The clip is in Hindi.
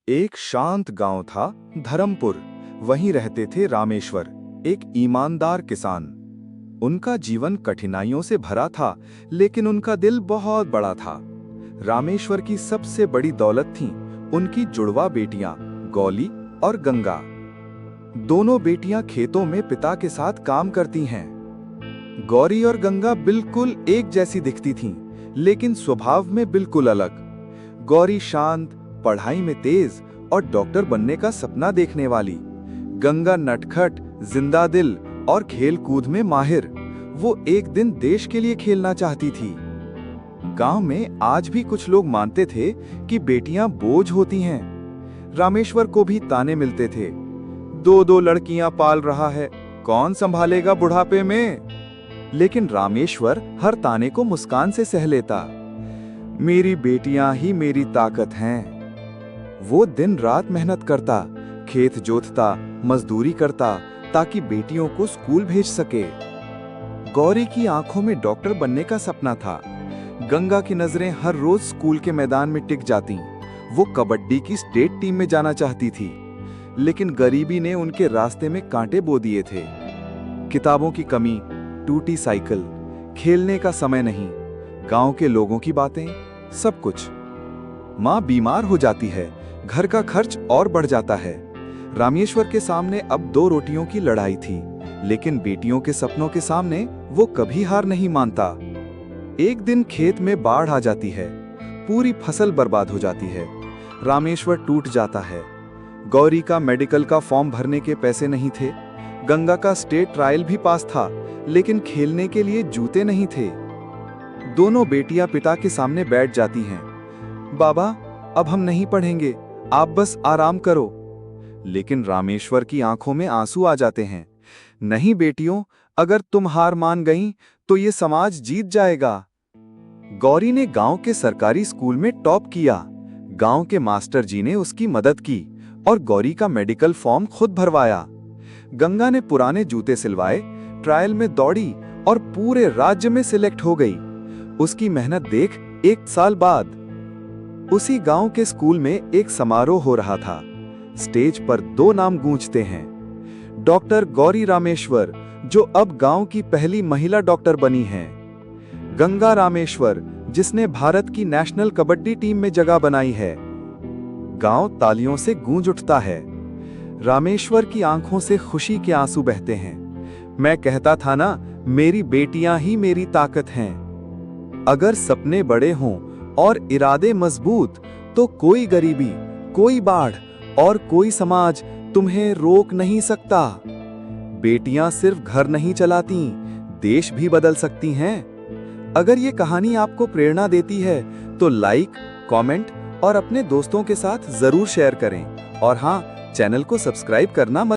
एक शांत गांव था, धर्मपुर। वहीं रहते थे रामेश्वर, एक ईमानदार किसान। उनका जीवन कठिनाइयों से भरा था, लेकिन उनका दिल बहुत बड़ा था। रामेश्वर की सबसे बड़ी दौलत थी उनकी जुड़वा बेटियां गौली और गंगा। दोनों बेटियां खेतों में पिता के साथ काम करती हैं। गौरी और गंगा बिल्कुल एक जैसी दिखती थीं, लेकिन स्वभाव में बिल्कुल अलग। गौरी शांत, पढ़ाई में तेज और डॉक्टर बनने का सपना देखने वाली। गंगा नटखट, जिंदा दिल और खेल कूद में माहिर। वो एक दिन देश के लिए खेलना चाहती थी। गांव में आज भी कुछ लोग मानते थे कि बेटियां बोझ होती हैं। रामेश्वर को भी ताने मिलते थे, दो दो लड़कियां पाल रहा है, कौन संभालेगा बुढ़ापे में। लेकिन रामेश्वर हर ताने को मुस्कान से सह लेता। मेरी बेटियां ही मेरी ताकत हैं। वो दिन रात मेहनत करता, खेत जोतता, मजदूरी करता, ताकि बेटियों को स्कूल भेज सके। गौरी की आंखों में डॉक्टर बनने का सपना था। गंगा की नजरें हर रोज स्कूल के मैदान में टिक जाती। वो कबड्डी की स्टेट टीम में जाना चाहती थी, लेकिन गरीबी ने उनके रास्ते में कांटे बो दिए थे। किताबों की कमी, टूटी साइकिल, खेलने का समय नहीं, गांव के लोगों की बातें, सब कुछ। मां बीमार हो जाती है, घर का खर्च और बढ़ जाता है। रामेश्वर के सामने अब दो रोटियों की लड़ाई थी, लेकिन बेटियों के सपनों के सामने वो कभी हार नहीं मानता। एक दिन खेत में बाढ़ आ जाती है, पूरी फसल बर्बाद हो जाती है। रामेश्वर टूट जाता है। गौरी का मेडिकल का फॉर्म भरने के पैसे नहीं थे। गंगा का स्टेट ट्रायल भी पास था, लेकिन खेलने के लिए जूते नहीं थे। दोनों बेटियां पिता के सामने बैठ जाती हैं। बाबा, अब हम नहीं पढ़ेंगे, आप बस आराम करो। लेकिन रामेश्वर की आंखों में आंसू आ जाते हैं। नहीं बेटियों, अगर तुम हार मान गईं, तो ये समाज जीत जाएगा। गौरी ने गांव के सरकारी स्कूल में टॉप किया। गांव के मास्टर जी ने उसकी मदद की और गौरी का मेडिकल फॉर्म खुद भरवाया। गंगा ने पुराने जूते सिलवाए, ट्रायल में दौड़ी और पूरे राज्य में सिलेक्ट हो गई। उसकी मेहनत देख 1 साल बाद उसी गांव के स्कूल में एक समारोह हो रहा था। स्टेज पर 2 नाम गूंजते हैं, डॉक्टर गौरी रामेश्वर, जो अब गांव की पहली महिला डॉक्टर बनी हैं, गंगा रामेश्वर, जिसने भारत की नेशनल कबड्डी टीम में जगह बनाई है। गांव तालियों से गूंज उठता है। रामेश्वर की आंखों से खुशी के आंसू बहते हैं। मैं कहता था ना, मेरी बेटियां ही मेरी ताकत हैं। अगर सपने बड़े हों और इरादे मजबूत, तो कोई गरीबी, कोई बाढ़ और कोई समाज तुम्हें रोक नहीं सकता। बेटियां सिर्फ घर नहीं चलाती, देश भी बदल सकती हैं। अगर ये कहानी आपको प्रेरणा देती है, तो लाइक, कमेंट और अपने दोस्तों के साथ जरूर शेयर करें। और हाँ, चैनल को सब्सक्राइब करना मत